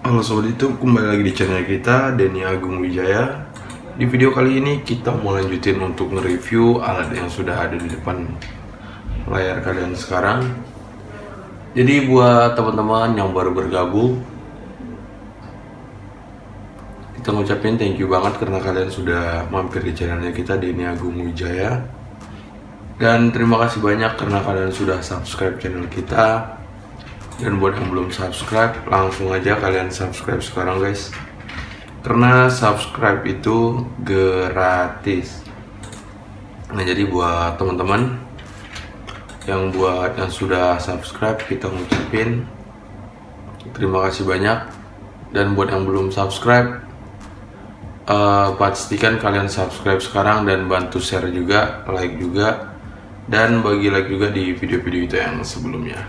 Halo Sobat YouTube, kembali lagi di channel kita, Denny Agung Wijaya. Di video kali ini kita mau lanjutin untuk nge-review alat yang sudah ada di depan layar kalian sekarang. Jadi buat teman-teman yang baru bergabung, kita ngucapin thank you banget karena kalian sudah mampir di channelnya kita, Denny Agung Wijaya. Dan terima kasih banyak karena kalian sudah subscribe channel kita. Dan buat yang belum subscribe, langsung aja kalian subscribe sekarang guys, karena subscribe itu gratis. Nah jadi buat teman-teman yang sudah subscribe, kita ngucapin terima kasih banyak. Dan buat yang belum subscribe, pastikan kalian subscribe sekarang dan bantu share juga, like juga, dan bagi like juga di video-video itu yang sebelumnya.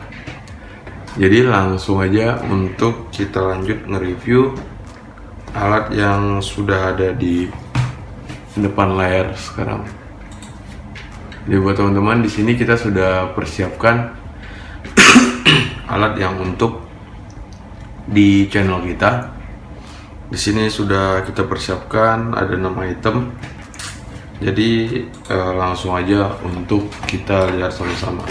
Jadi langsung aja untuk kita lanjut nge-review alat yang sudah ada di depan layar sekarang. Jadi buat teman-teman, di sini kita sudah persiapkan alat yang untuk di channel kita. Di sini sudah kita persiapkan ada 6 item. Jadi langsung aja untuk kita lihat sama-sama.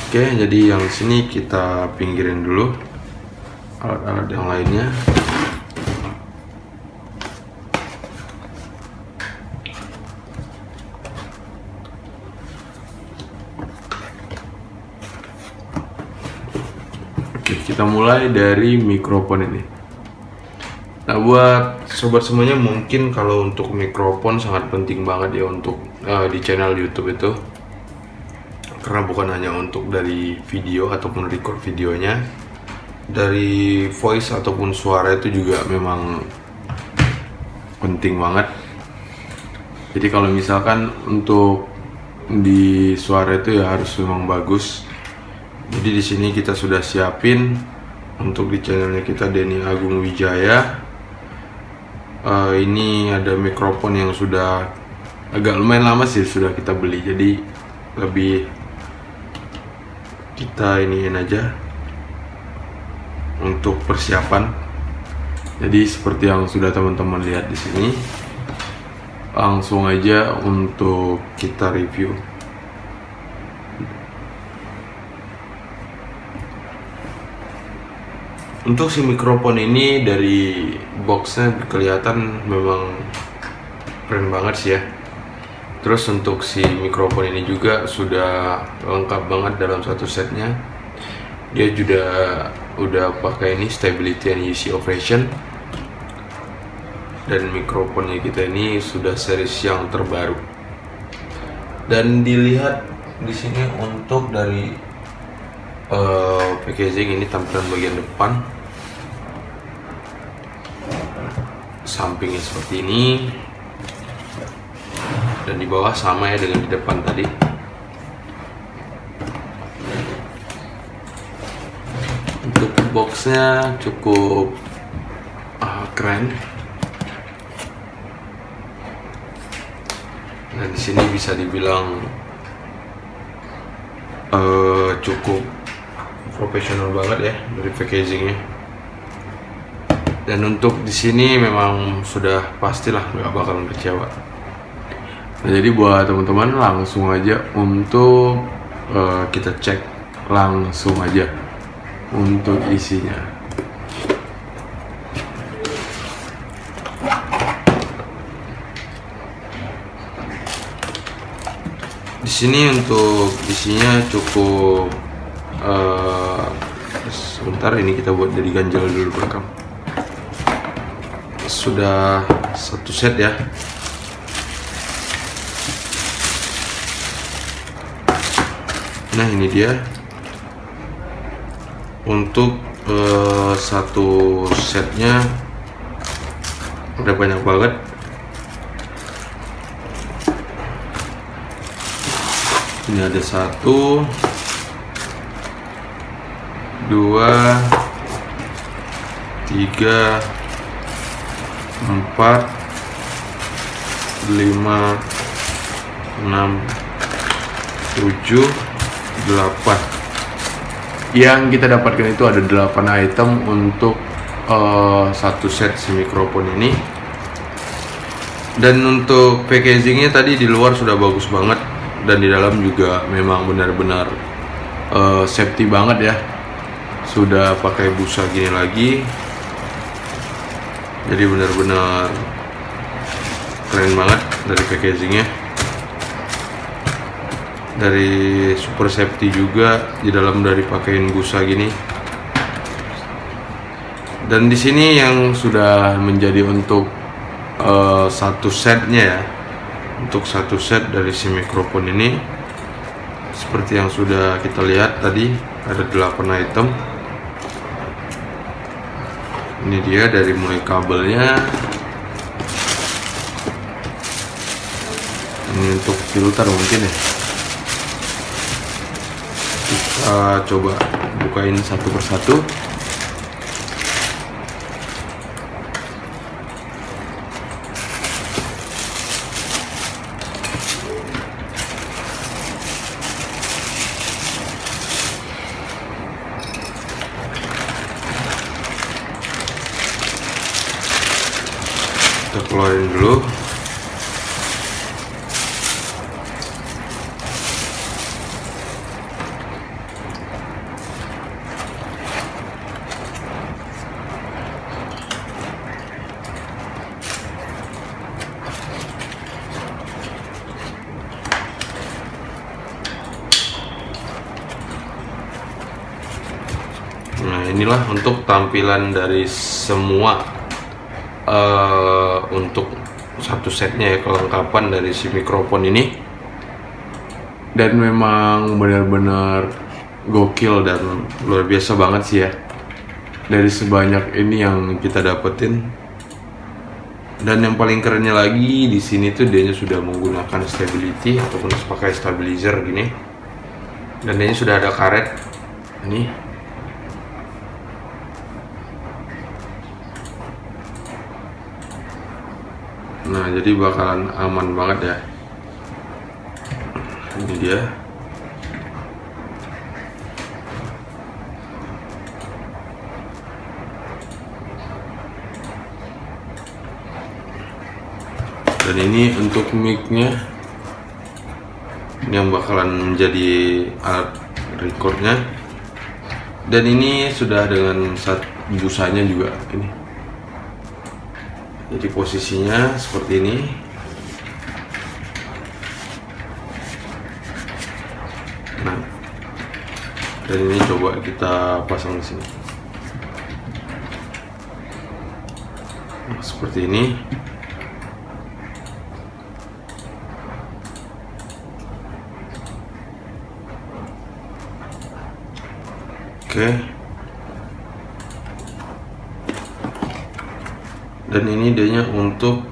Oke, jadi yang sini kita pinggirin dulu alat-alat yang lainnya. Oke, kita mulai dari mikrofon ini. Nah, buat sobat semuanya, mungkin kalau untuk mikrofon sangat penting banget ya untuk di channel YouTube itu. Karena bukan hanya untuk dari video ataupun record videonya, dari voice ataupun suara itu juga memang penting banget. Jadi kalau misalkan untuk di suara itu ya harus memang bagus. Jadi di sini kita sudah siapin untuk di channelnya kita, Denny Agung Wijaya. Ini ada mikrofon yang sudah agak lumayan lama sih sudah kita beli, jadi lebih kita iniin aja untuk persiapan. Jadi seperti yang sudah teman-teman lihat di sini, langsung aja untuk kita review. Untuk si mikrofon ini dari boxnya kelihatan memang keren banget sih ya. Terus untuk si mikrofon ini juga sudah lengkap banget dalam satu setnya. Dia juga udah pakai ini stability and easy operation. Dan mikrofonnya kita ini sudah series yang terbaru. Dan dilihat di sini untuk dari packaging ini, tampilan bagian depan, sampingnya seperti ini. Dan di bawah sama ya dengan di depan tadi. Untuk boxnya cukup keren. Dan di sini bisa dibilang cukup profesional banget ya dari packagingnya. Dan untuk di sini memang sudah pastilah nggak bakalan kecewa. Nah, jadi buat teman-teman langsung aja untuk kita cek langsung aja untuk isinya. Di sini untuk isinya cukup sebentar, ini kita buat jadi ganjal dulu belakang. Sudah satu set ya. Nah ini dia untuk satu setnya, udah banyak banget. Ini ada 1, 2, 3, 4, 5, 6, 7, 8. Yang kita dapatkan itu ada 8 item untuk satu set si mikrofon ini. Dan untuk packagingnya tadi di luar sudah bagus banget, dan di dalam juga memang benar-benar safety banget ya. Sudah pakai busa gini lagi, jadi benar-benar keren banget dari packagingnya. Dari super safety juga, di dalam dari pakaiin busa gini. Dan di sini yang sudah menjadi untuk satu setnya ya, untuk satu set dari si mikrofon ini, seperti yang sudah kita lihat tadi, ada 8 item. Ini dia dari mulai kabelnya, ini untuk filter mungkin ya. Kita coba bukain satu persatu. Kita keluarin dulu. Nah, inilah untuk tampilan dari semua untuk satu setnya ya, kelengkapan dari si mikrofon ini. Dan memang benar-benar gokil dan luar biasa banget sih ya, dari sebanyak ini yang kita dapetin. Dan yang paling kerennya lagi di sini tuh dia sudah menggunakan stability ataupun pakai stabilizer gini, dan dia sudah ada karet ini. Nah, jadi bakalan aman banget ya. Ini dia. Dan ini untuk mic-nya, ini yang bakalan menjadi alat recordnya. Dan ini sudah dengan busanya juga ini. Jadi posisinya seperti ini. Nah, dan ini coba kita pasang di sini. Nah, seperti ini. Oke. Dan ini dianya untuk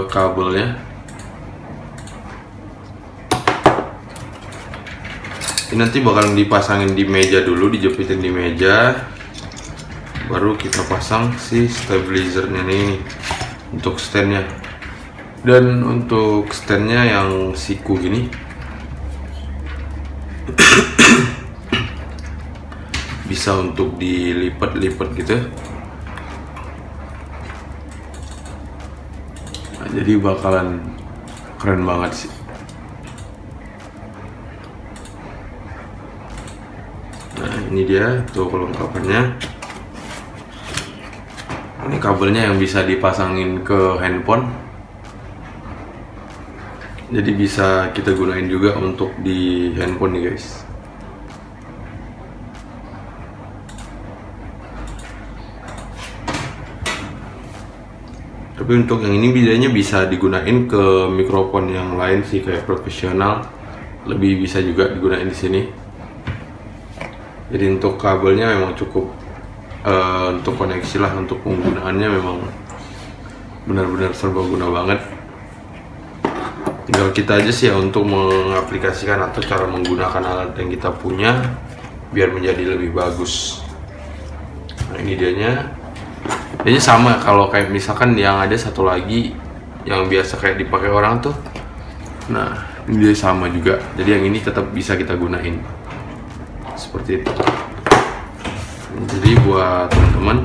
kabelnya. Ini nanti bakalan dipasangin di meja dulu, dijepitin di meja, baru kita pasang si stabilizernya ini untuk standnya. Dan untuk standnya yang siku gini, bisa untuk dilipat-lipat gitu. Nah, jadi bakalan keren banget sih. Nah, ini dia tuh kelengkapannya. Ini kabelnya yang bisa dipasangin ke handphone, jadi bisa kita gunain juga untuk di handphone nih guys. Tapi untuk yang ini bedanya bisa digunain ke mikrofon yang lain sih, kayak profesional, lebih bisa juga digunain di sini. Jadi untuk kabelnya memang cukup untuk koneksi lah, untuk penggunaannya memang benar-benar serbaguna banget. Tinggal kita aja sih ya untuk mengaplikasikan atau cara menggunakan alat yang kita punya biar menjadi lebih bagus. Nah, ini dianya. Jadi sama kalau kayak misalkan yang ada satu lagi yang biasa kayak dipakai orang tuh. Nah, ini dia sama juga. Jadi yang ini tetap bisa kita gunain. Seperti itu. Jadi buat teman-teman,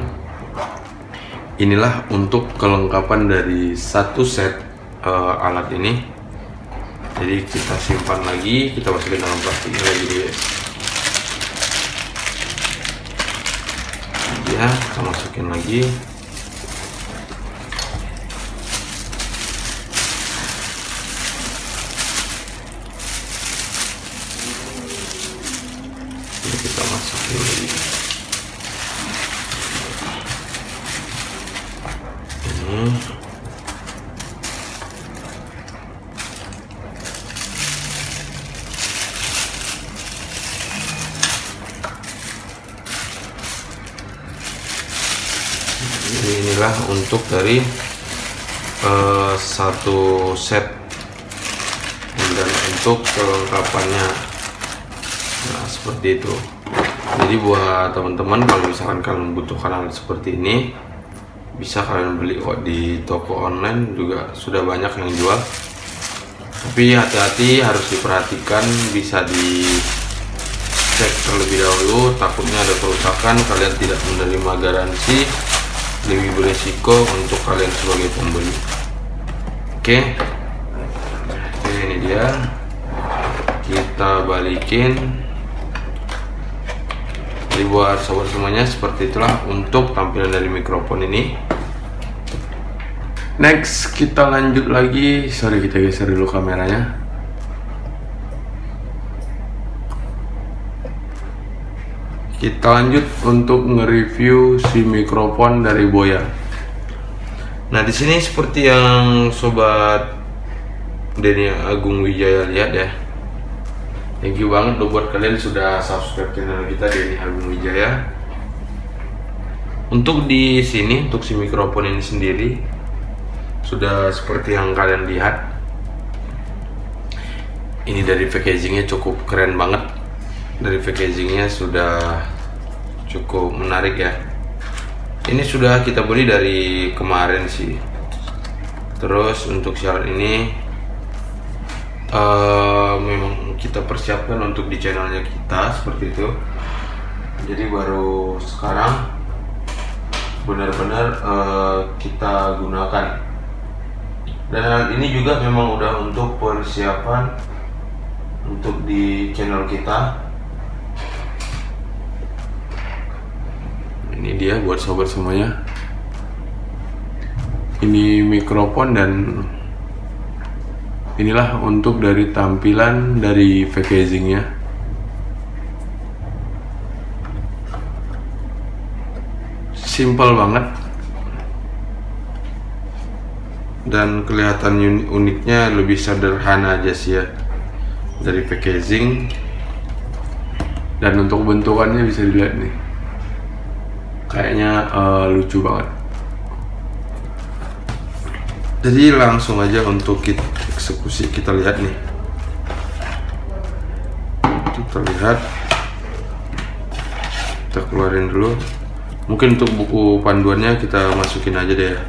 inilah untuk kelengkapan dari satu set alat ini. Jadi kita simpan lagi, kita masukin dalam plastik lagi guys. Ya, kita masukin lagi. Ini kita masukin lagi. Inilah untuk dari satu set, dan untuk kelengkapannya nah seperti itu. Jadi buat teman-teman, kalau misalkan kalian membutuhkan hal seperti ini, bisa kalian beli kok di toko online juga, sudah banyak yang jual. Tapi hati-hati, harus diperhatikan, bisa dicek terlebih dahulu, takutnya ada kerusakan, kalian tidak menerima garansi, lebih beresiko untuk kalian sebagai pembeli. Oke, ini dia, kita balikin. Jadi buat sobat semuanya, seperti itulah untuk tampilan dari mikrofon ini. Next, kita lanjut lagi. Sorry, kita geser dulu kameranya. Kita lanjut untuk nge-review si mikrofon dari Boya. Nah, di sini seperti yang sobat Denny Agung Wijaya lihat ya. Thank you banget loh buat kalian sudah subscribe channel kita Denny Agung Wijaya. Untuk di sini, untuk si mikrofon ini sendiri sudah seperti yang kalian lihat. Ini dari packagingnya cukup keren banget. Dari packagingnya sudah cukup menarik ya. Ini sudah kita beli dari kemarin sih. Terus untuk siaran ini memang kita persiapkan untuk di channelnya kita seperti itu. Jadi baru sekarang benar-benar kita gunakan. Dan ini juga memang udah untuk persiapan untuk di channel kita. Ini dia buat sobat semuanya. Ini mikrofon, dan inilah untuk dari tampilan dari packagingnya. Simple banget, dan kelihatan uniknya lebih sederhana aja sih ya dari packaging. Dan untuk bentukannya bisa dilihat nih, kayaknya lucu banget. Jadi langsung aja untuk kita eksekusi, kita lihat nih. Kita lihat, kita keluarin dulu. Mungkin untuk buku panduannya kita masukin aja deh ya.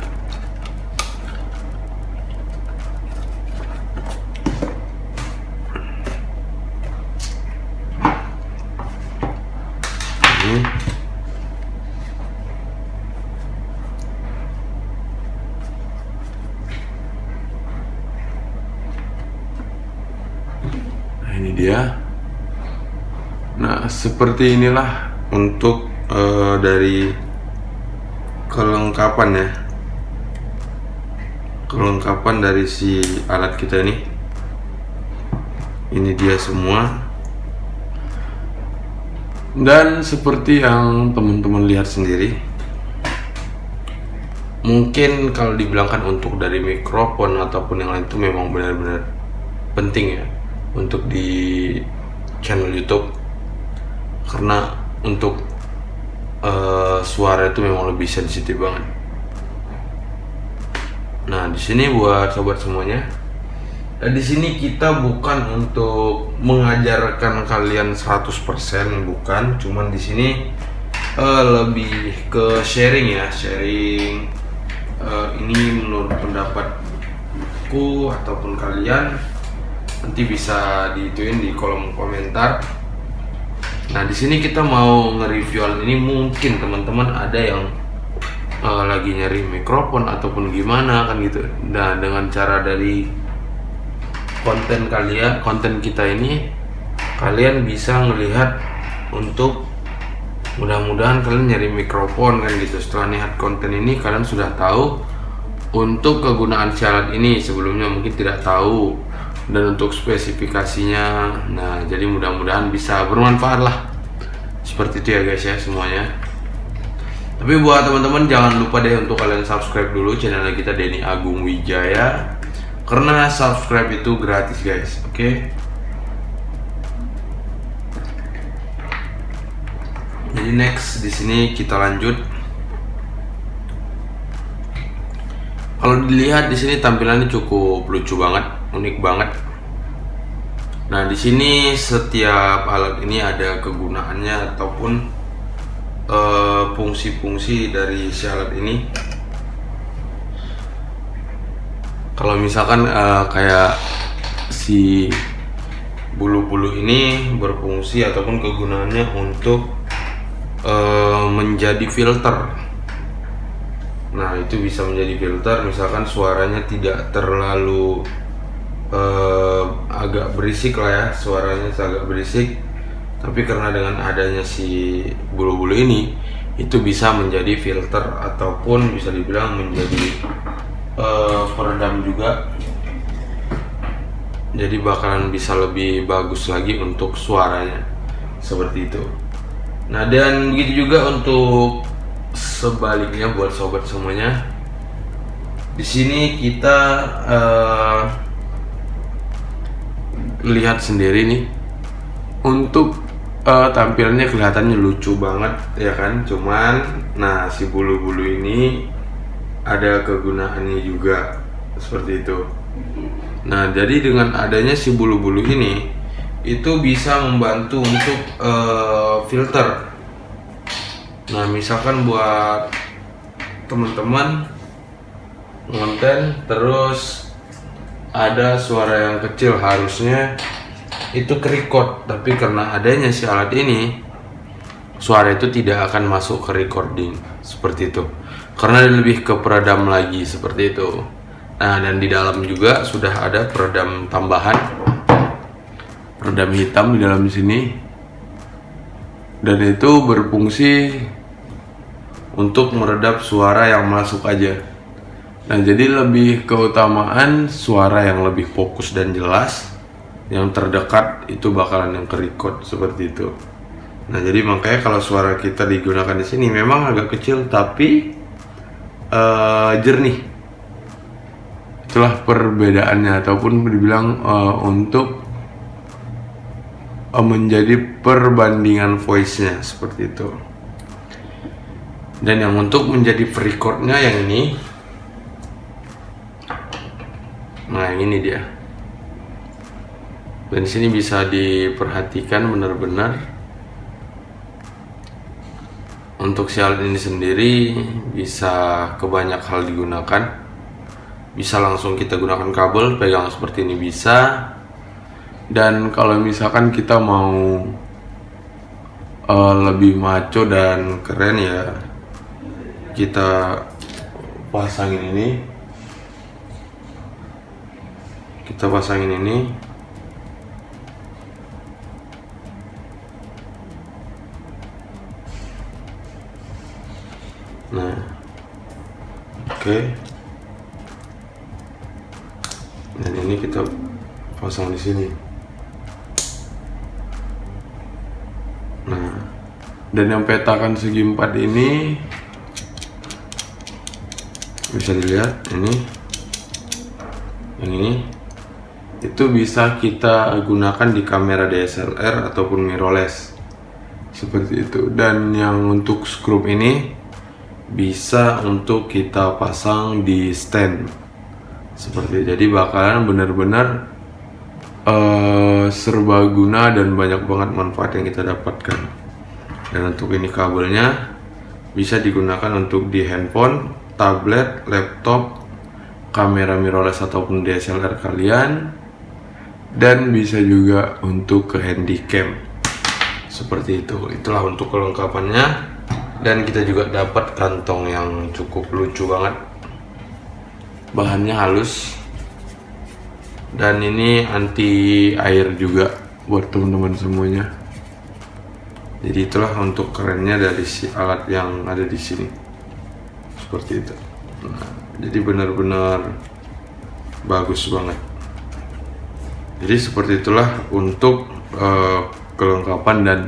Ini dia. Nah, seperti inilah untuk dari kelengkapan ya, kelengkapan dari si alat kita ini. Ini dia semua. Dan seperti yang teman-teman lihat sendiri, mungkin kalau dibilangkan untuk dari mikrofon ataupun yang lain itu memang benar-benar penting ya untuk di channel YouTube, karena untuk suara itu memang lebih sensitif banget. Nah, di sini buat sobat semuanya, di sini kita bukan untuk mengajarkan kalian 100%, bukan, cuman di sini lebih ke sharing ya, sharing ini menurut pendapatku ataupun kalian. Nanti bisa diituin di kolom komentar. Nah, di sini kita mau nge-review alat ini. Mungkin teman-teman ada yang lagi nyari mikrofon ataupun gimana kan gitu. Nah, dengan cara dari konten kita ini, kalian bisa melihat untuk mudah-mudahan kalian nyari mikrofon kan gitu. Setelah lihat konten ini, kalian sudah tahu untuk kegunaan si alat ini. Sebelumnya mungkin tidak tahu, dan untuk spesifikasinya. Nah, jadi mudah-mudahan bisa bermanfaat lah. Seperti itu ya guys ya semuanya. Tapi buat teman-teman jangan lupa deh untuk kalian subscribe dulu channel kita Denny Agung Wijaya, karena subscribe itu gratis guys. Oke. Jadi next di sini kita lanjut. Kalau dilihat di sini tampilannya cukup lucu banget, unik banget. Nah, di sini setiap alat ini ada kegunaannya ataupun fungsi-fungsi dari si alat ini. Kalau misalkan kayak si bulu-bulu ini berfungsi ataupun kegunaannya untuk menjadi filter. Nah, itu bisa menjadi filter, misalkan suaranya tidak terlalu agak berisik lah ya, suaranya agak berisik, tapi karena dengan adanya si bulu-bulu ini, itu bisa menjadi filter ataupun bisa dibilang menjadi peredam juga. Jadi bakalan bisa lebih bagus lagi untuk suaranya, seperti itu. Nah, dan begitu juga untuk sebaliknya buat sobat semuanya. Di sini kita lihat sendiri nih, untuk tampilannya kelihatannya lucu banget ya kan. Cuman nah, si bulu-bulu ini ada kegunaannya juga, seperti itu. Nah, jadi dengan adanya si bulu-bulu ini, itu bisa membantu untuk filter. Nah, misalkan buat teman-teman konten terus ada suara yang kecil, harusnya itu ke-record, tapi karena adanya si alat ini, suara itu tidak akan masuk ke recording, seperti itu, karena lebih ke peredam lagi, seperti itu. Nah, dan di dalam juga sudah ada peredam tambahan, peredam hitam di dalam sini, dan itu berfungsi untuk meredam suara yang masuk aja. Nah, jadi lebih keutamaan suara yang lebih fokus dan jelas, yang terdekat itu bakalan yang ke-record, seperti itu. Nah, jadi makanya kalau suara kita digunakan di sini memang agak kecil tapi jernih. Itulah perbedaannya, ataupun dibilang untuk menjadi perbandingan voice-nya, seperti itu. Dan yang untuk menjadi pre-recordnya yang ini, nah yang ini dia. Dan di sini bisa diperhatikan benar-benar untuk si alat ini sendiri bisa ke banyak hal digunakan. Bisa langsung kita gunakan kabel, pegang seperti ini bisa. Dan kalau misalkan kita mau lebih maco dan keren ya, kita pasangin ini. Kita pasangin ini. Nah, oke. Dan ini kita pasang di sini. Nah, dan yang petakan segi 4 ini bisa dilihat ini, yang ini itu bisa kita gunakan di kamera DSLR ataupun mirrorless, seperti itu. Dan yang untuk skrup ini bisa untuk kita pasang di stand, seperti itu. Jadi bakalan benar-benar serbaguna dan banyak banget manfaat yang kita dapatkan. Dan untuk ini kabelnya bisa digunakan untuk di handphone, tablet, laptop, kamera mirrorless ataupun DSLR kalian, dan bisa juga untuk ke handycam. Seperti itu. Itulah untuk kelengkapannya. Dan kita juga dapat kantong yang cukup lucu banget. Bahannya halus. Dan ini anti air juga buat teman-teman semuanya. Jadi itulah untuk kerennya dari si alat yang ada di sini. Seperti itu. Nah, jadi benar-benar bagus banget. Jadi seperti itulah untuk kelengkapan dan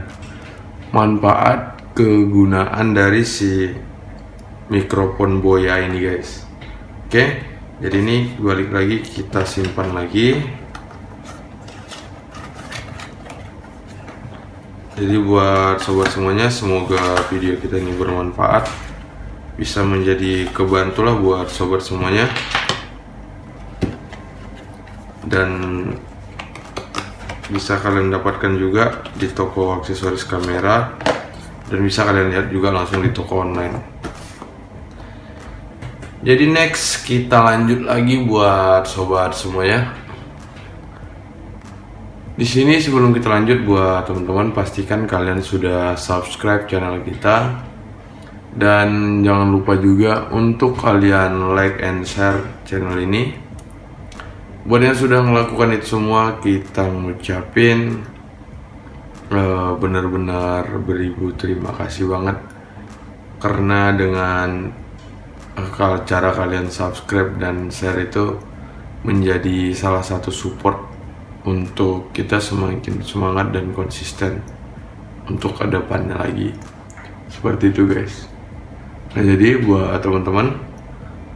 manfaat kegunaan dari si mikrofon Boya ini guys. Oke, jadi ini balik lagi kita simpan lagi. Jadi buat sobat semuanya, semoga video kita ini bermanfaat, bisa menjadi kebantu lah buat sobat semuanya. Dan bisa kalian dapatkan juga di toko aksesoris kamera, dan bisa kalian lihat juga langsung di toko online. Jadi next kita lanjut lagi buat sobat semuanya. Di sini sebelum kita lanjut, buat teman-teman pastikan kalian sudah subscribe channel kita, dan jangan lupa juga untuk kalian like and share channel ini. Buat yang sudah melakukan itu semua, kita ngucapin benar-benar beribu terima kasih banget, karena dengan cara kalian subscribe dan share itu menjadi salah satu support untuk kita semakin semangat dan konsisten untuk ke depannya lagi. Seperti itu guys. Nah, jadi buat teman-teman,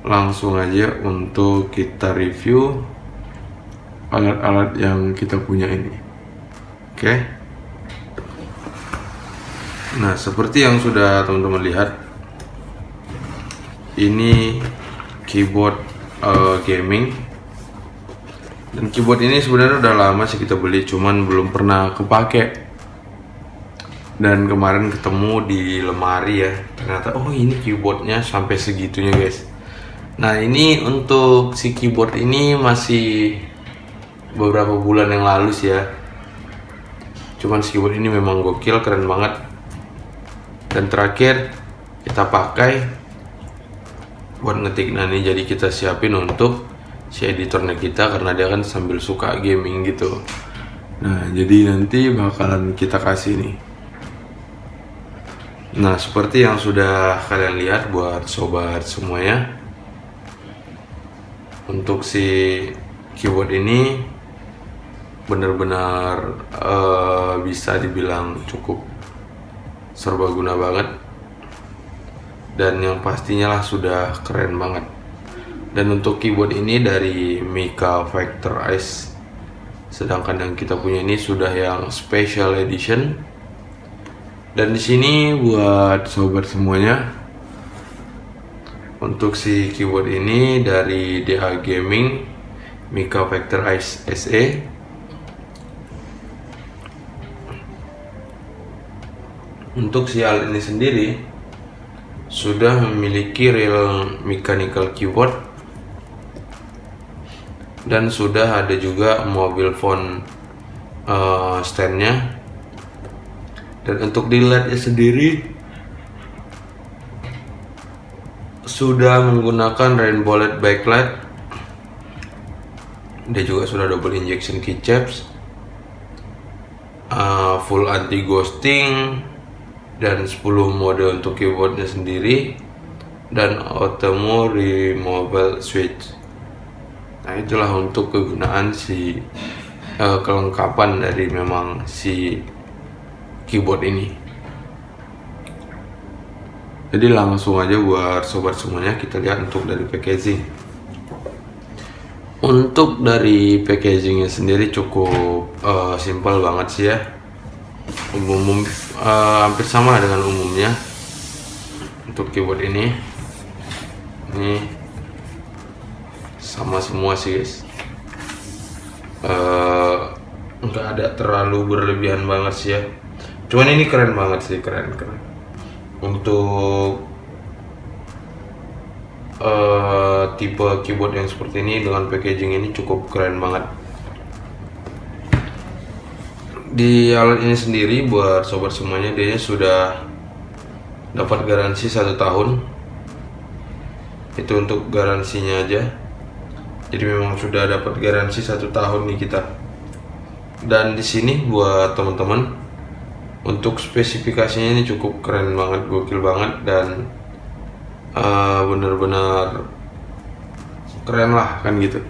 langsung aja untuk kita review alat-alat yang kita punya ini. Oke. Nah, seperti yang sudah teman-teman lihat, ini keyboard gaming. Dan keyboard ini sebenarnya udah lama sih kita beli, cuman belum pernah kepake. Dan kemarin ketemu di lemari ya, ternyata oh ini keyboardnya sampai segitunya guys. Nah, ini untuk si keyboard ini masih beberapa bulan yang lalu sih ya. Cuman si keyboard ini memang gokil, keren banget. Dan terakhir kita pakai buat ngetik. Nah, ini jadi kita siapin untuk si editornya kita, karena dia kan sambil suka gaming gitu. Nah, jadi nanti bakalan kita kasih nih. Nah, seperti yang sudah kalian lihat buat sobat semuanya, untuk si keyboard ini benar-benar bisa dibilang cukup serbaguna banget, dan yang pastinya lah sudah keren banget. Dan untuk keyboard ini dari Mica Factor Ice, sedangkan yang kita punya ini sudah yang special edition. Dan di sini buat sobat semuanya, untuk si keyboard ini dari DA Gaming Mica Factor Ice SE. Untuk si alat ini sendiri sudah memiliki real mechanical keyboard, dan sudah ada juga mobile phone standnya. Dan untuk di LED-nya sendiri sudah menggunakan rainbow LED backlight. Dia juga sudah double injection keycaps, full anti ghosting, dan 10 mode untuk keyboardnya sendiri, dan auto removable switch. Nah, itulah untuk kegunaan si kelengkapan dari memang si keyboard ini. Jadi langsung aja buat sobat semuanya, kita lihat untuk dari packaging. Untuk dari packagingnya sendiri cukup simple banget sih ya. Hampir sama dengan umumnya untuk keyboard ini sama semua sih guys. Nggak ada terlalu berlebihan banget sih ya, cuman ini keren banget sih, keren untuk tipe keyboard yang seperti ini dengan packaging ini cukup keren banget. Di alat ini sendiri buat sobat semuanya, dia sudah dapat garansi 1 tahun. Itu untuk garansinya aja. Jadi memang sudah dapat garansi 1 tahun nih kita. Dan di sini buat teman-teman, untuk spesifikasinya ini cukup keren banget, gokil banget, dan benar-benar keren lah kan gitu.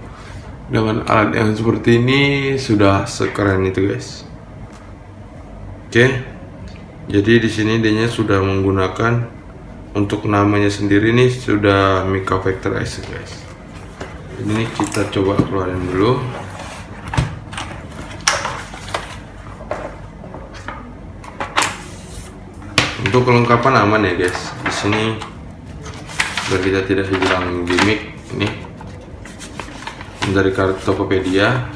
Dengan alat yang seperti ini sudah sekeren itu guys. Oke, jadi di sini dia sudah menggunakan, untuk namanya sendiri nih sudah Mica Vector S guys. Ini kita coba keluarin dulu. Untuk kelengkapan aman ya guys. Di sini biar kita tidak dibilang gimmick, ini dari kartu Tokopedia,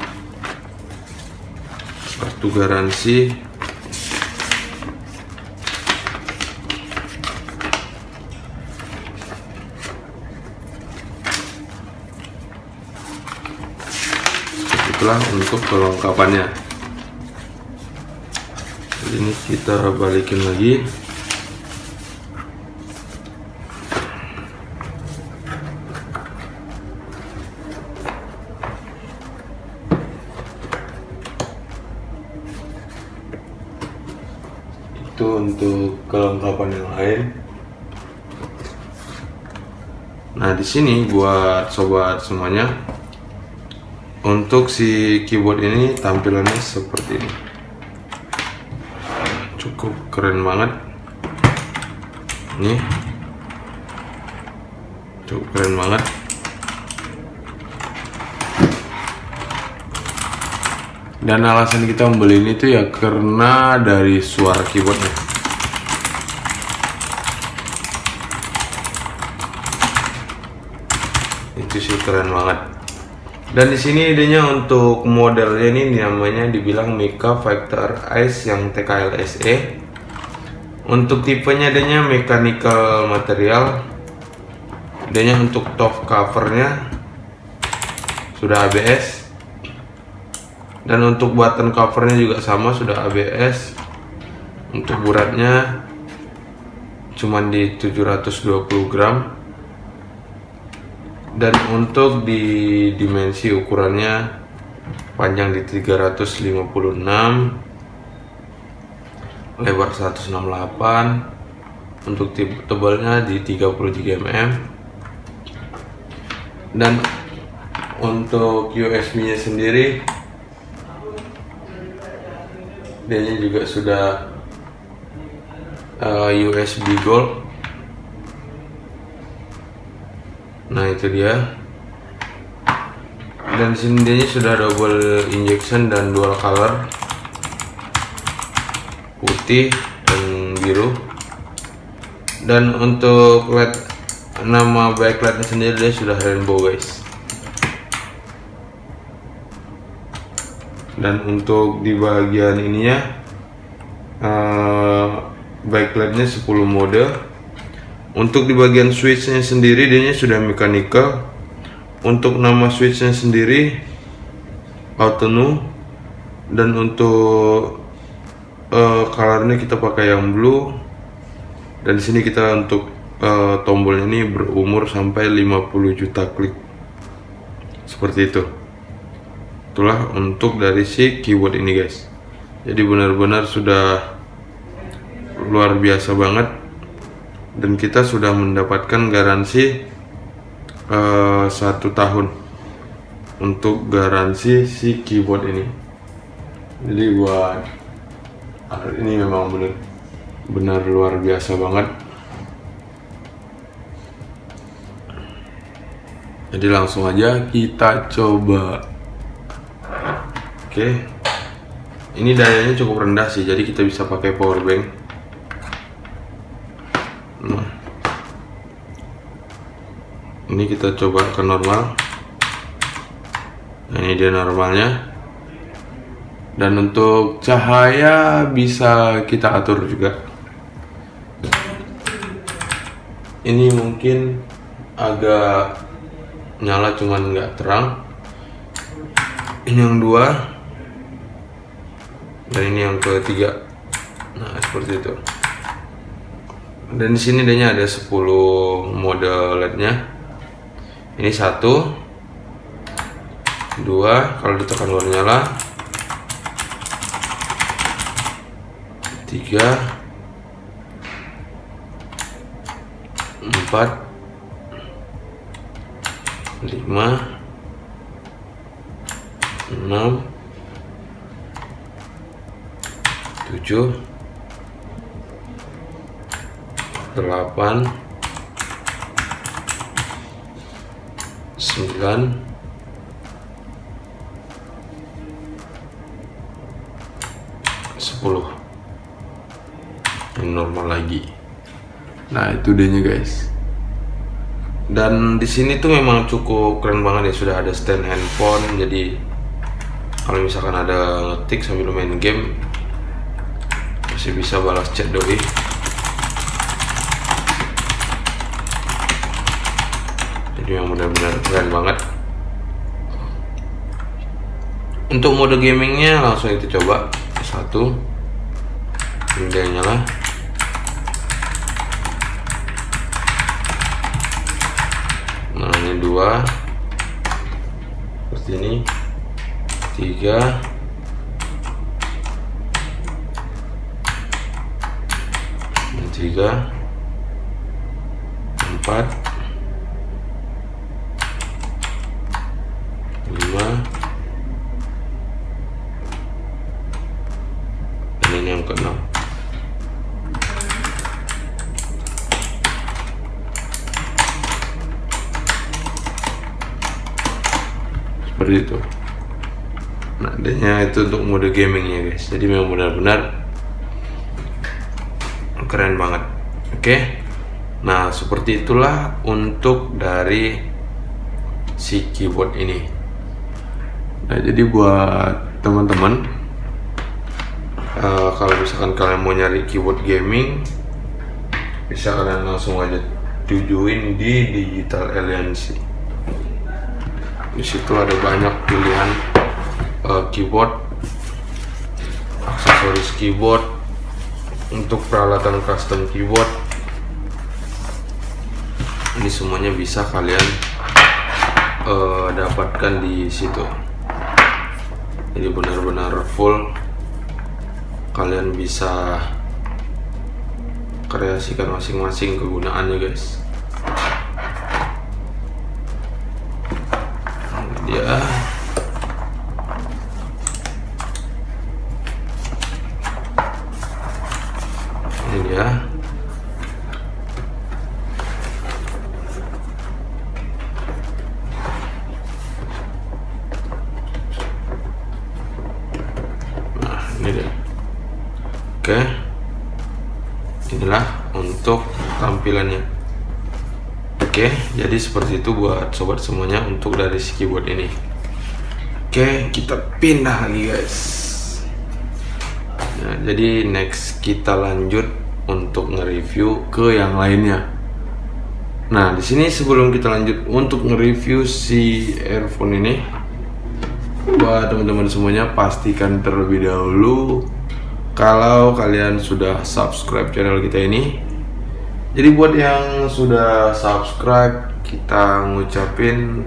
kartu garansi, itulah untuk kelengkapannya. Ini kita balikin lagi. Itu untuk kelengkapan yang lain. Nah, di sini buat sobat semuanya, untuk si keyboard ini tampilannya seperti ini. Cukup keren banget. Ini cukup keren banget. Dan alasan kita membeli ini tuh ya karena dari suara keyboardnya. Itu sih keren banget. Dan di sini idenya untuk modelnya ini namanya dibilang Mica Vector S yang TKL SE. Untuk tipenya idenya mechanical material. Idenya untuk top covernya sudah ABS. Dan untuk button covernya juga sama, sudah ABS. Untuk beratnya cuman di 720 gram. Dan untuk di dimensi ukurannya panjang di 356, lebar 168, untuk tebalnya di 33 mm. Dan untuk USB nya sendiri dia juga sudah USB Gold. Nah, itu dia. Dan sini dia sudah double injection dan dual color, putih dan biru. Dan untuk LED, nama backlightnya sendiri dia sudah rainbow guys. Dan untuk di bagian ininya backlightnya 10 mode. Untuk di bagian switchnya sendiri dia sudah mechanical. Untuk nama switchnya sendiri Autonu. Dan untuk colornya kita pakai yang blue. Dan di sini kita untuk tombolnya ini berumur sampai 50 juta klik, seperti itu. Itulah untuk dari si keyboard ini guys. Jadi benar-benar sudah luar biasa banget. Dan kita sudah mendapatkan garansi 1 tahun untuk garansi si keyboard ini. Jadi buat ini memang benar luar biasa banget. Jadi langsung aja kita coba. Oke, ini dayanya cukup rendah sih, jadi kita bisa pakai power bank. Nah, ini kita coba ke normal. Nah, ini dia normalnya. Dan untuk cahaya bisa kita atur juga. Ini mungkin agak nyala cuman nggak terang. Ini yang 2. dan ini yang ketiga. Nah, seperti itu. Dan di sini adanya ada 10 mode LED-nya. Ini 1, 2, kalau ditekan baru nyala. 3, 4, 5, 6, 7, 8, 9, 10. Yang normal lagi. Nah, itu dia guys. Dan di sini tuh memang cukup keren banget ya, sudah ada stand handphone. Jadi kalau misalkan ada ngetik sambil main game, masih bisa balas chat doi. Jadi yang benar-benar keren banget. Untuk mode gamingnya langsung itu coba. 1, ini dia nyala. Nah, ini 2, seperti ini. 3, 4, 5, dan ini yang ke-6. Seperti itu. Nah, adanya itu untuk mode gamingnya guys. Jadi memang benar-benar keren banget. Oke. Nah, seperti itulah untuk dari si keyboard ini. Nah, jadi buat teman-teman, kalau misalkan kalian mau nyari keyboard gaming, bisa kalian langsung aja tujuin di Digital Alliance. Di situ ada banyak pilihan keyboard, aksesoris keyboard, untuk peralatan custom keyboard. Ini semuanya bisa kalian dapatkan di situ. Jadi benar-benar full, kalian bisa kreasikan masing-masing kegunaannya guys. Ya, ini dia. Nah, ini dia. Oke, inilah untuk tampilannya. Oke, jadi seperti itu buat sobat semuanya untuk dari si keyboard ini. Oke, kita pindah lagi guys. Nah, jadi next kita lanjut untuk nge-review ke yang lainnya. Nah, di sini sebelum kita lanjut untuk nge-review si earphone ini, buat teman-teman semuanya pastikan terlebih dahulu kalau kalian sudah subscribe channel kita ini. Jadi buat yang sudah subscribe, kita ngucapin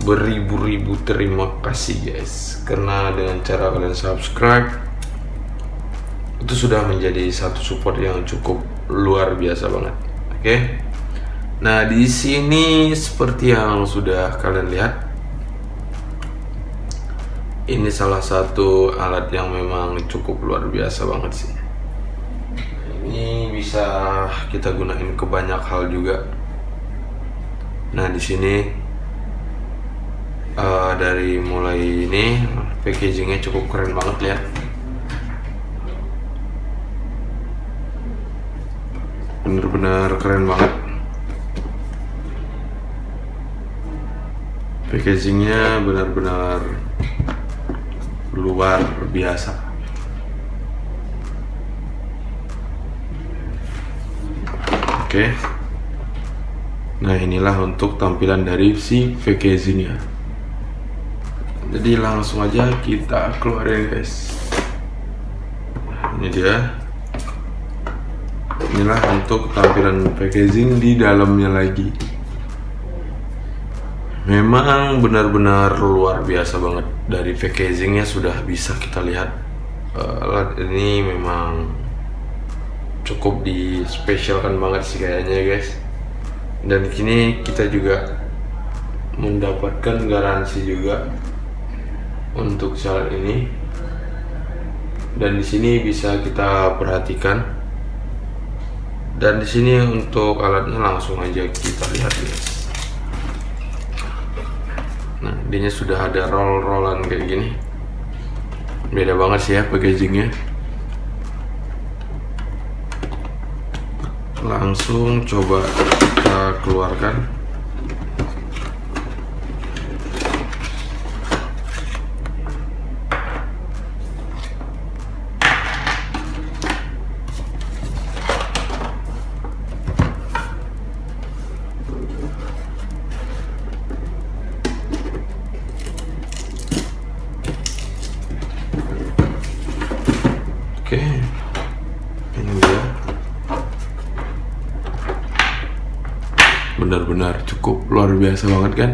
beribu-ribu terima kasih guys, karena dengan cara kalian subscribe itu sudah menjadi satu support yang cukup luar biasa banget. Oke. Nah, di sini seperti yang sudah kalian lihat, ini salah satu alat yang memang cukup luar biasa banget sih. Ini bisa kita gunain ke banyak hal juga. Nah, di sini dari mulai ini packagingnya cukup keren banget, lihat. Bener-bener keren banget. Packagingnya benar-benar luar biasa. Oke. Nah, inilah untuk tampilan dari si packagingnya. Jadi langsung aja kita keluarin guys. ini dia. Inilah untuk tampilan packaging di dalamnya lagi. Memang benar-benar luar biasa banget. Dari packagingnya sudah bisa kita lihat alat ini memang cukup dispesialkan banget sih kayaknya guys. Dan kini kita juga mendapatkan garansi juga untuk alat ini. Dan di sini bisa kita perhatikan. Dan di sini untuk alatnya langsung aja kita lihat guys. Nah, dia sudah ada roll-rollan kayak gini. Beda banget sih ya packagingnya. Langsung coba kita keluarkan. Oke, ini dia. Benar-benar cukup luar biasa banget kan?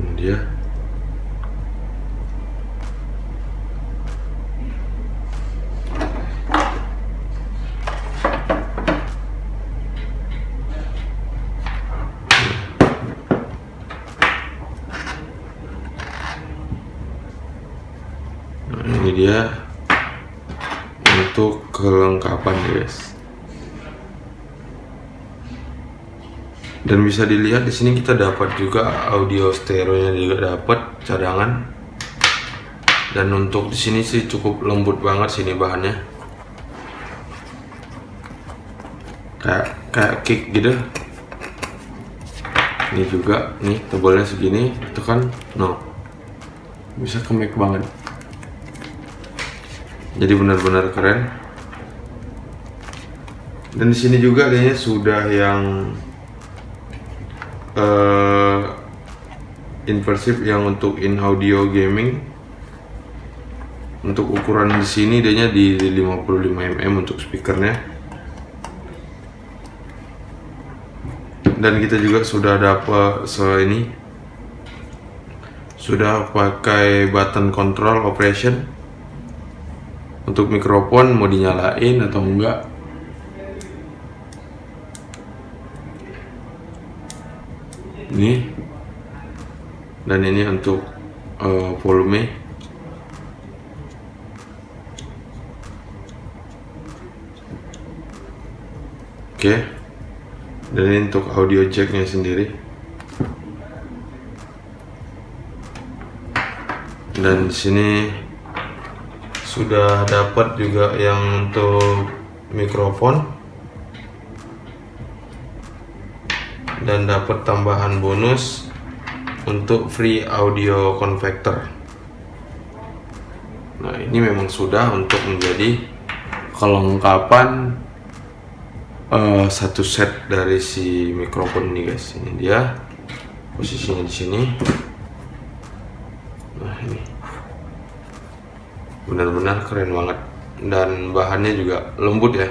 Ini dia. Ini dia untuk kelengkapan guys. Dan bisa dilihat di sini kita dapat juga audio stereonya juga dapat cadangan. Dan untuk di sini sih cukup lembut banget sini bahannya. Kayak kick gitu. Ini juga nih tebalnya segini, itu kan no. Bisa ke mic banget. Jadi benar-benar keren. Dan di sini juga adanya sudah yang inversive yang untuk in audio gaming. Untuk ukuran di sini adanya di 55 mm untuk speakernya. Dan kita juga sudah dapat ini sudah pakai button control operation. Untuk mikrofon mau dinyalain atau enggak. Ini. Dan ini untuk volume. Oke. Dan ini untuk audio jacknya sendiri. Dan di sini sudah dapat juga yang untuk mikrofon dan dapat tambahan bonus untuk free audio converter. Nah, ini memang sudah untuk menjadi kelengkapan satu set dari si mikrofon ini guys. Ini dia posisinya di sini. Nah, ini benar-benar keren banget dan bahannya juga lembut ya.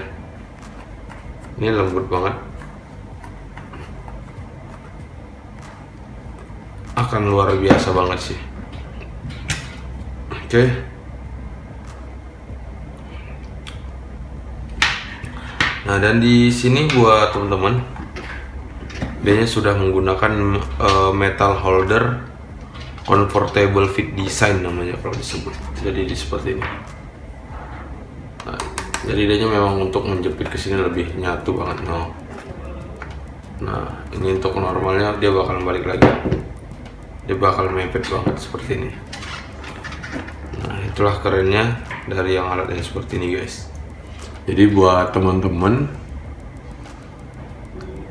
Ini lembut banget, akan luar biasa banget sih. Oke. Nah, dan di sini buat teman-teman, dia sudah menggunakan metal holder comfortable fit design namanya kalau disebut. Jadi seperti ini. Nah, jadi dia memang untuk menjepit ke sini lebih nyatu banget. Nah, ini untuk normalnya dia bakal balik lagi. Dia bakal mepet banget seperti ini. Nah, itulah kerennya dari yang alat yang seperti ini guys. Jadi buat teman-teman,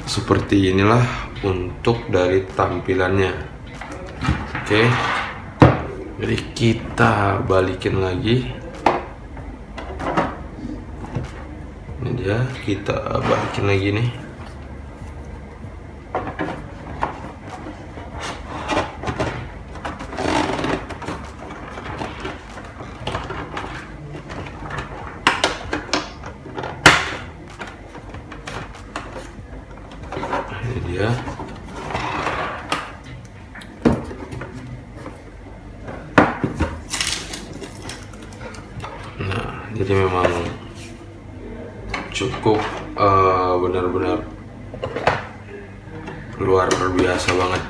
seperti inilah untuk dari tampilannya. Oke, jadi kita balikin lagi. Ini dia, kita balikin lagi nih. Ini dia. Nah, jadi memang cukup benar-benar luar biasa banget.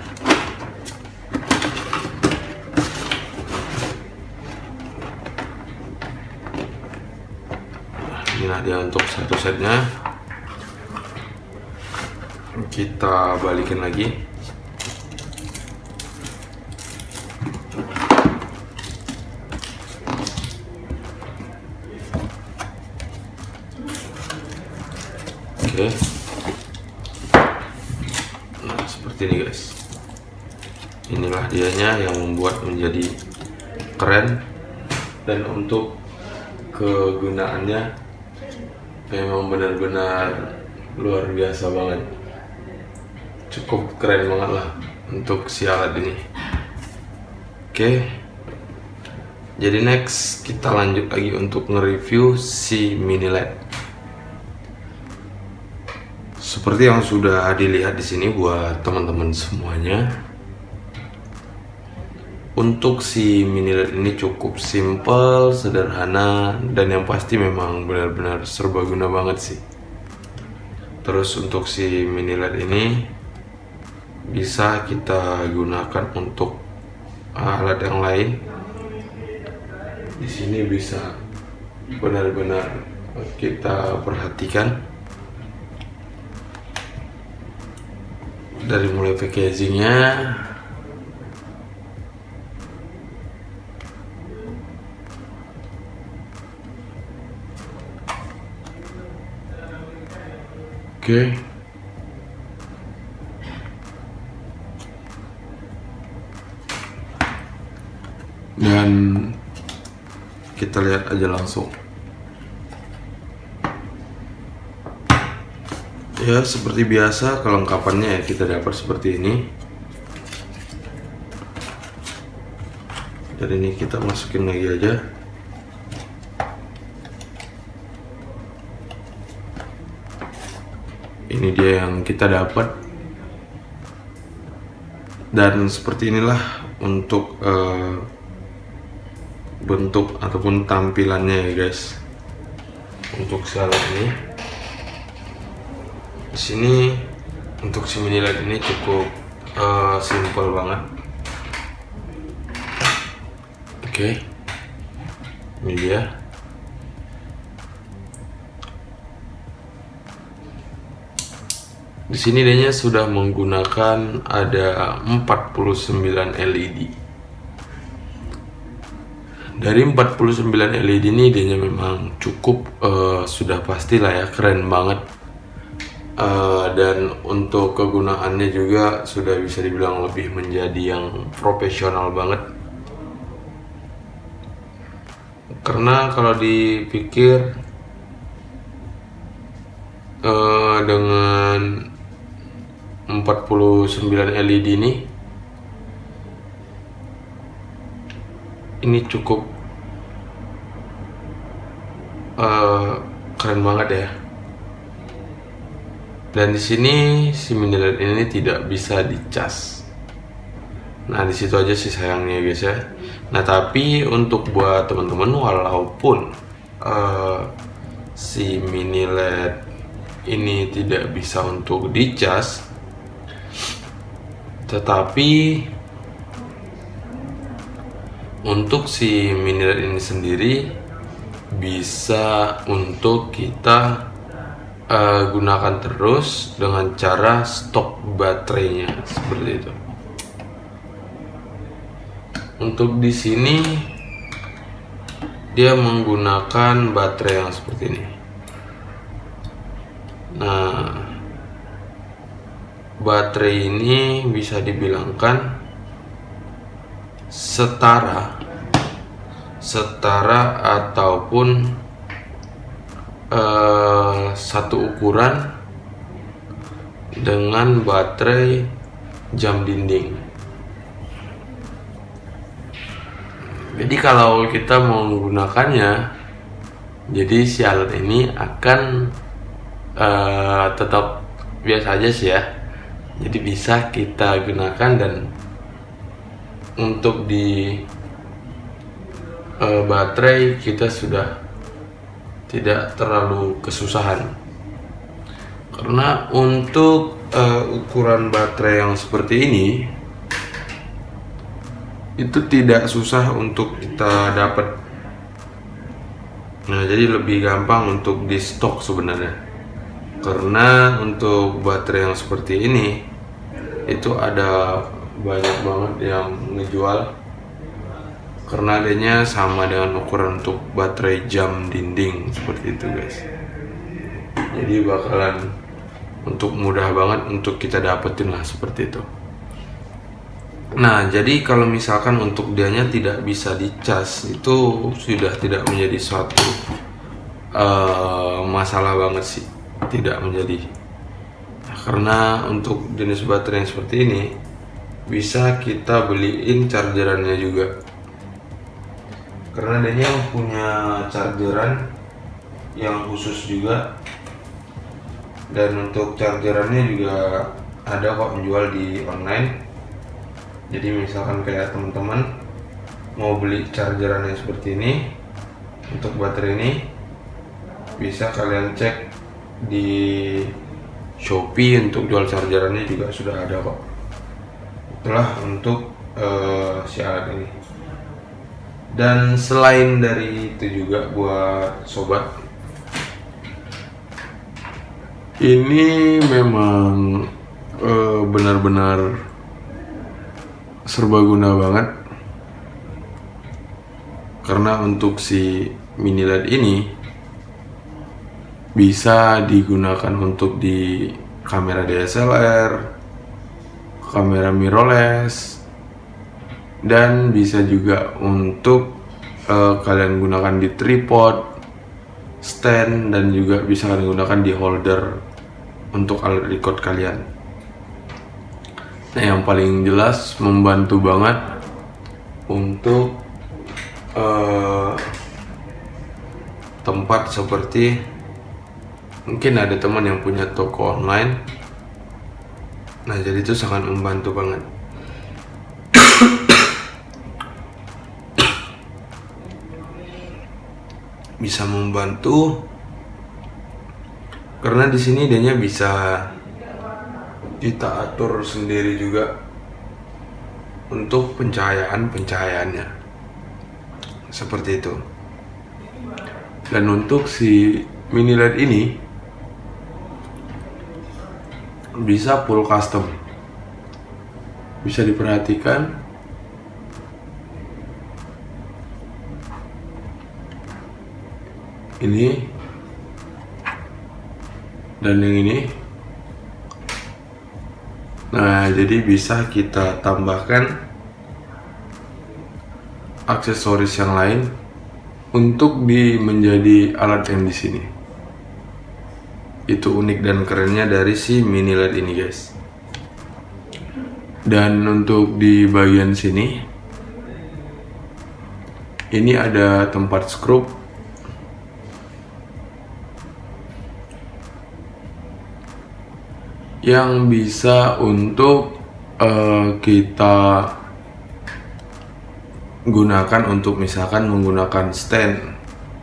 Nah, inilah dia untuk satu setnya. Kita balikin lagi. Oke. Nah, seperti ini guys. Inilah dianya yang membuat menjadi keren, dan untuk kegunaannya memang benar-benar luar biasa banget. Cukup keren banget lah untuk si alat ini. Oke. Jadi next kita lanjut lagi untuk nge-review si mini LED. Seperti yang sudah dilihat di sini buat teman-teman semuanya, untuk si mini LED ini cukup simple, sederhana, dan yang pasti memang benar-benar serbaguna banget sih. Terus untuk si mini LED ini bisa kita gunakan untuk alat yang lain. Di sini bisa benar-benar kita perhatikan dari mulai packagingnya, oke. Dan kita lihat aja langsung. Ya, seperti biasa kelengkapannya ya kita dapat seperti ini. Dan ini kita masukin lagi aja. Ini dia yang kita dapat. Dan seperti inilah untuk bentuk ataupun tampilannya ya guys. Untuk alat ini. Di sini untuk si mini LED ini cukup simple banget. Oke. Ini dia. Di sini dia sudah menggunakan ada 49 LED. Dari 49 LED ini dia memang cukup sudah pastilah ya keren banget. Dan untuk kegunaannya juga sudah bisa dibilang lebih menjadi yang profesional banget. Karena kalau dipikir dengan 49 LED ini cukup keren banget ya. Dan di sini si mini LED ini tidak bisa dicas. Nah, di situ aja sih sayangnya guys ya. Nah, tapi untuk buat teman-teman walaupun si mini LED ini tidak bisa untuk dicas, tetapi untuk si mini LED ini sendiri bisa untuk kita gunakan terus dengan cara stok baterainya seperti itu. Untuk di sini dia menggunakan baterai yang seperti ini. Nah, baterai ini bisa dibilangkan setara ataupun satu ukuran dengan baterai jam dinding. Jadi kalau kita menggunakannya, jadi si alat ini akan tetap biasa aja sih ya. Jadi bisa kita gunakan, dan untuk di baterai kita sudah tidak terlalu kesusahan, karena untuk ukuran baterai yang seperti ini itu tidak susah untuk kita dapat. Nah, jadi lebih gampang untuk di stok sebenarnya, karena untuk baterai yang seperti ini itu ada banyak banget yang ngejual, karena adanya sama dengan ukuran untuk baterai jam dinding seperti itu guys. Jadi bakalan untuk mudah banget untuk kita dapetin lah seperti itu. Nah, jadi kalau misalkan untuk dianya tidak bisa dicas, itu sudah tidak menjadi suatu masalah banget sih, tidak menjadi. Karena untuk jenis baterai yang seperti ini bisa kita beliin chargerannya juga, karena adanya punya chargeran yang khusus juga, dan untuk chargerannya juga ada kok menjual di online. Jadi misalkan kayak teman-teman mau beli chargeran yang seperti ini untuk baterai ini, bisa kalian cek di Shopee, untuk jual chargerannya juga sudah ada kok. Itulah untuk si alat ini. Dan selain dari itu juga buat sobat, ini memang benar-benar serbaguna banget, karena untuk si mini LED ini bisa digunakan untuk di kamera DSLR, kamera mirrorless, dan bisa juga untuk kalian gunakan di tripod, stand, dan juga bisa kalian gunakan di holder untuk alat record kalian. Nah, yang paling jelas membantu banget untuk tempat seperti mungkin ada teman yang punya toko online. Nah, jadi itu sangat membantu banget. Bisa membantu karena di sini dia bisa kita atur sendiri juga untuk pencahayaannya seperti itu. Dan untuk si mini LED ini bisa full custom, bisa diperhatikan ini dan yang ini. Nah, jadi bisa kita tambahkan aksesoris yang lain untuk menjadi alat yang di sini. Itu unik dan kerennya dari si mini LED ini guys. Dan untuk di bagian sini ini ada tempat skrup yang bisa untuk kita gunakan untuk misalkan menggunakan stand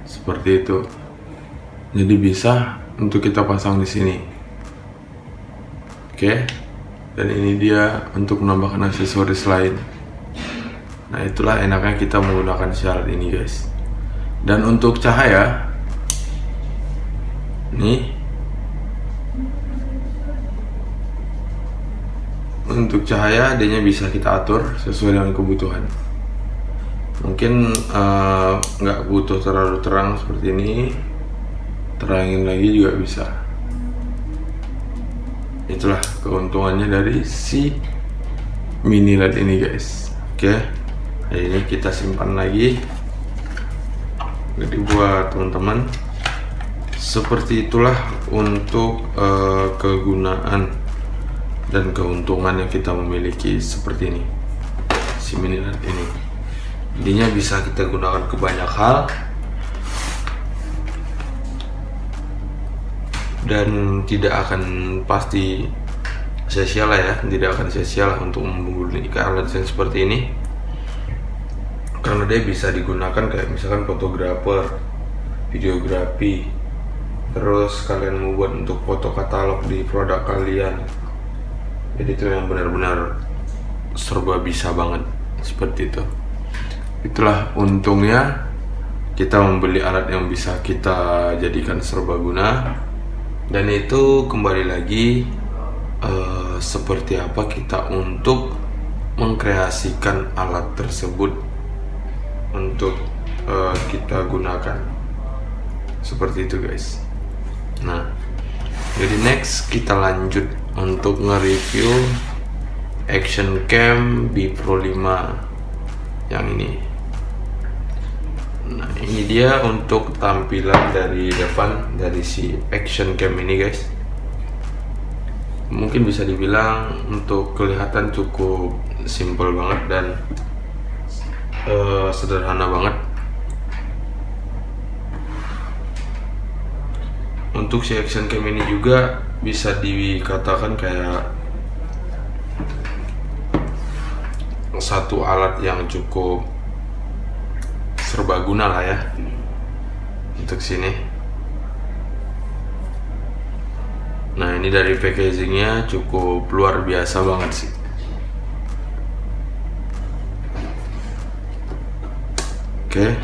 seperti itu. Jadi bisa untuk kita pasang di sini. Oke. Dan ini dia untuk menambahkan aksesoris lain. Nah, itulah enaknya kita menggunakan alat ini guys. Dan untuk cahaya nih, untuk cahaya adanya bisa kita atur sesuai dengan kebutuhan. Mungkin nggak butuh terlalu terang seperti ini, terangin lagi juga bisa. Itulah keuntungannya dari si mini LED ini guys. Oke, ini kita simpan lagi. Jadi buat teman-teman Seperti itulah untuk kegunaan dan keuntungan yang kita memiliki seperti ini, si mini LED ini. Intinya bisa kita gunakan ke banyak hal, dan tidak akan pasti sia-sia lah ya, tidak akan sia-sia lah untuk menggunakan alat yang seperti ini, karena dia bisa digunakan kayak misalkan fotografer, videografi, terus kalian membuat untuk foto katalog di produk kalian. Jadi itu yang benar-benar serba bisa banget seperti itu. Itulah untungnya kita membeli alat yang bisa kita jadikan serbaguna. Dan itu kembali lagi seperti apa kita untuk mengkreasikan alat tersebut untuk kita gunakan. Seperti itu guys. Nah, jadi next kita lanjut untuk nge-review Action Cam B Pro 5 yang ini. Nah, ini dia untuk tampilan dari depan dari si Action Cam ini guys. Mungkin bisa dibilang untuk kelihatan cukup simple banget dan sederhana banget. Untuk si Action Cam ini juga bisa dikatakan kayak satu alat yang cukup serbaguna lah ya untuk sini. Nah, ini dari packagingnya cukup luar biasa banget sih. Oke.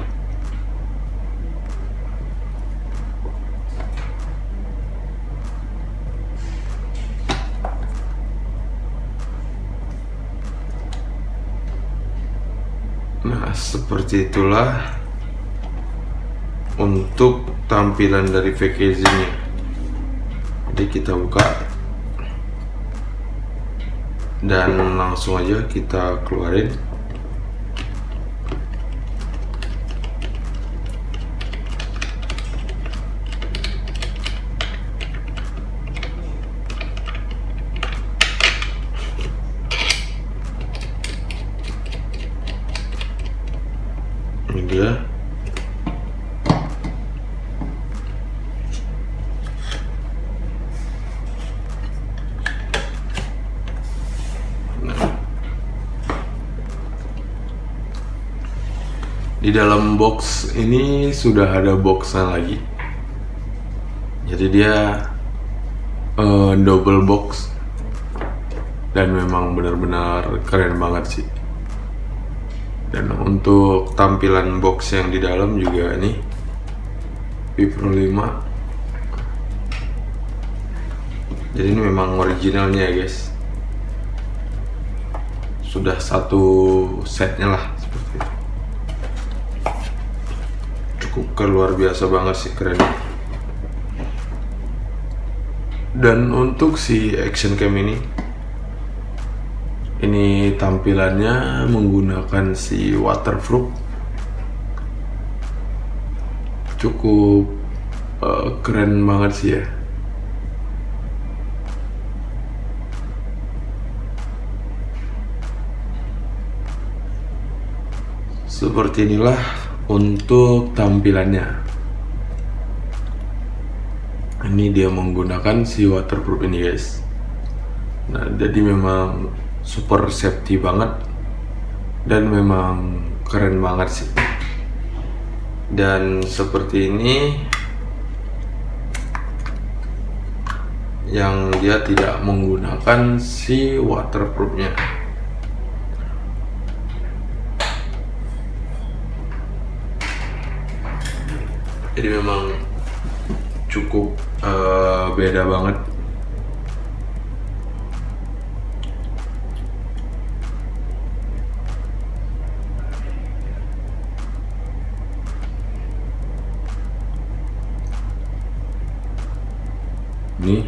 Nah, seperti itulah untuk tampilan dari packagingnya. Jadi kita buka dan langsung aja kita keluarin. Ini dia. Di dalam box ini sudah ada boxnya lagi. Jadi dia double box dan memang benar-benar keren banget sih. Dan untuk tampilan box yang di dalam juga nih B Pro 5. Jadi ini memang originalnya ya guys. Sudah satu setnya lah seperti itu. Cukup luar biasa banget sih, keren. Dan untuk si Action Cam ini tampilannya menggunakan si waterproof, cukup keren banget sih ya. Seperti inilah untuk tampilannya. Ini dia menggunakan si waterproof ini guys. Nah, jadi memang super safety banget dan memang keren banget sih. Dan seperti ini yang dia tidak menggunakan si waterproofnya. Jadi memang cukup beda banget. Nih.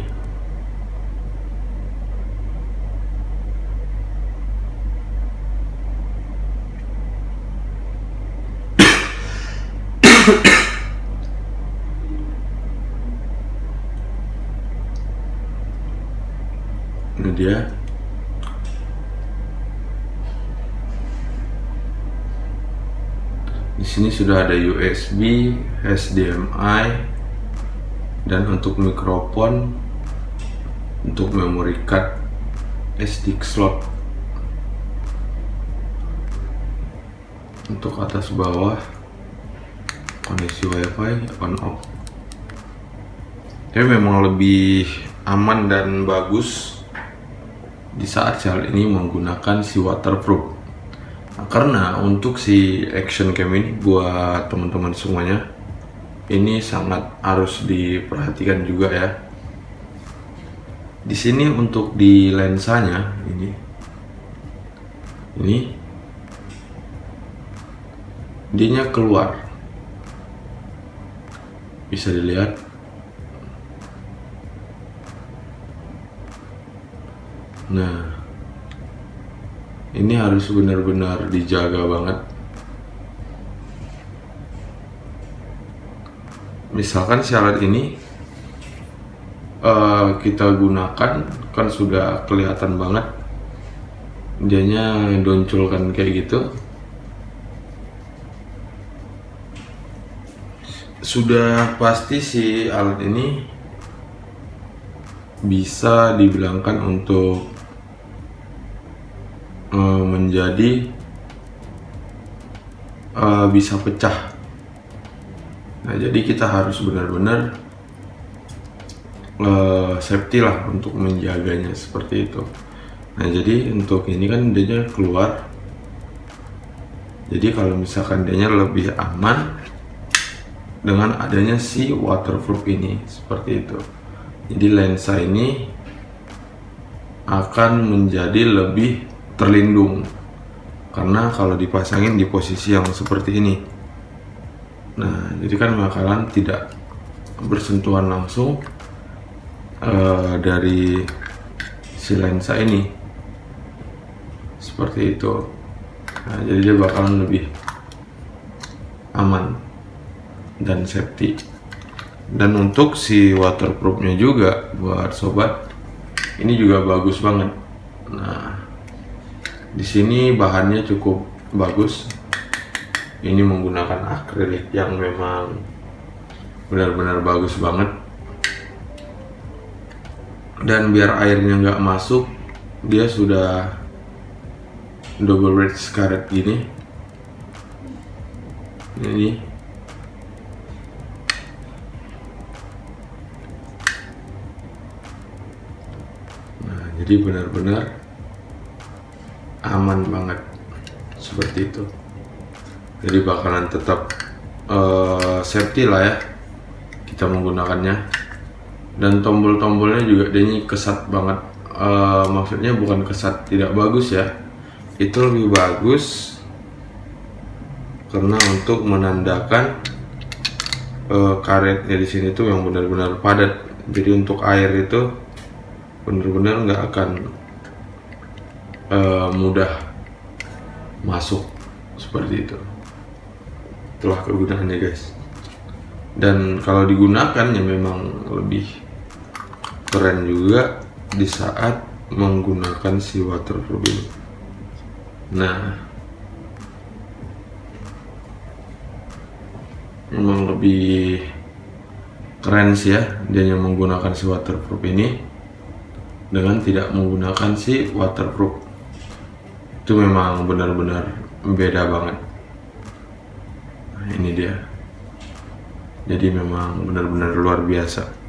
dia. Di sini sudah ada USB, HDMI, dan untuk mikrofon, untuk memory card, SD slot. Untuk atas bawah koneksi WiFi on off. Ini memang lebih aman dan bagus di saat Xiaomi ini menggunakan si waterproof. Nah, karena untuk si action cam ini buat teman-teman semuanya, ini sangat harus diperhatikan juga ya. Di sini untuk di lensanya ini dianya keluar, bisa dilihat. Nah, ini harus benar-benar dijaga banget. Misalkan syarat ini kita gunakan, kan sudah kelihatan banget dianya donculkan kayak gitu. Sudah pasti si alat ini bisa dibilangkan untuk menjadi bisa pecah. Nah, jadi kita harus benar-benar safety lah untuk menjaganya seperti itu. Nah, jadi untuk ini kan dia keluar. Jadi kalau misalkan dia lebih aman dengan adanya si waterproof ini seperti itu. Jadi lensa ini akan menjadi lebih terlindung karena kalau dipasangin di posisi yang seperti ini. Nah, jadi kan bakalan tidak bersentuhan langsung dari si lensa ini seperti itu. Nah, jadi dia bakalan lebih aman dan safety. Dan untuk si waterproofnya juga buat sobat, ini juga bagus banget. Nah, di sini bahannya cukup bagus. Ini menggunakan akrilik yang memang benar-benar bagus banget. Dan biar airnya nggak masuk, dia sudah double red karet gini. Ini jadi benar-benar aman banget seperti itu. Jadi bakalan tetap safety lah ya kita menggunakannya. Dan tombol-tombolnya juga dia kesat banget. Maksudnya bukan kesat tidak bagus ya, itu lebih bagus karena untuk menandakan karetnya di sini tuh yang benar-benar padat. Jadi untuk air itu benar-benar nggak akan mudah masuk seperti itu. Itulah kegunaannya guys. Dan kalau digunakan ya memang lebih keren juga di saat menggunakan si waterproof ini. Nah, memang lebih keren sih ya dia yang menggunakan si waterproof ini dengan tidak menggunakan si waterproof. Itu memang benar-benar beda banget. Nah, ini dia. Jadi memang benar-benar luar biasa.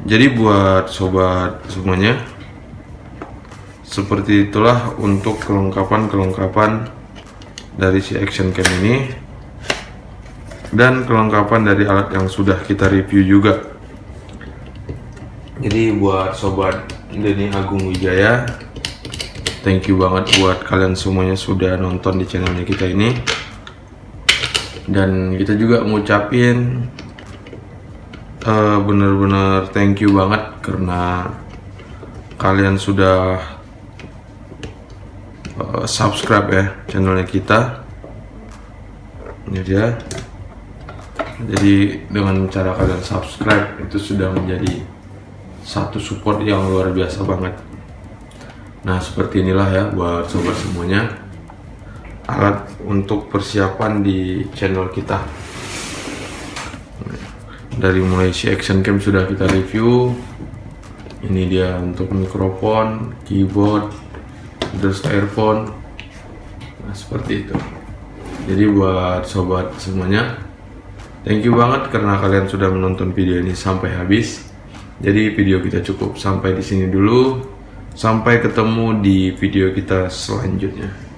Jadi buat sobat semuanya, seperti itulah untuk kelengkapan dari si action cam ini dan kelengkapan dari alat yang sudah kita review juga. Jadi buat sobat Denny Agung Wijaya, thank you banget buat kalian semuanya sudah nonton di channelnya kita ini. Dan kita juga ngucapin bener-bener thank you banget karena kalian sudah subscribe ya channelnya kita. Ini dia. Jadi dengan cara kalian subscribe itu sudah menjadi satu support yang luar biasa banget. Nah seperti inilah ya buat sobat semuanya alat untuk persiapan di channel kita. Dari mulai si action cam sudah kita review. Ini dia untuk mikrofon, keyboard, terus earphone. Nah seperti itu. Jadi buat sobat semuanya, thank you banget karena kalian sudah menonton video ini sampai habis. Jadi video kita cukup sampai di sini dulu. Sampai ketemu di video kita selanjutnya.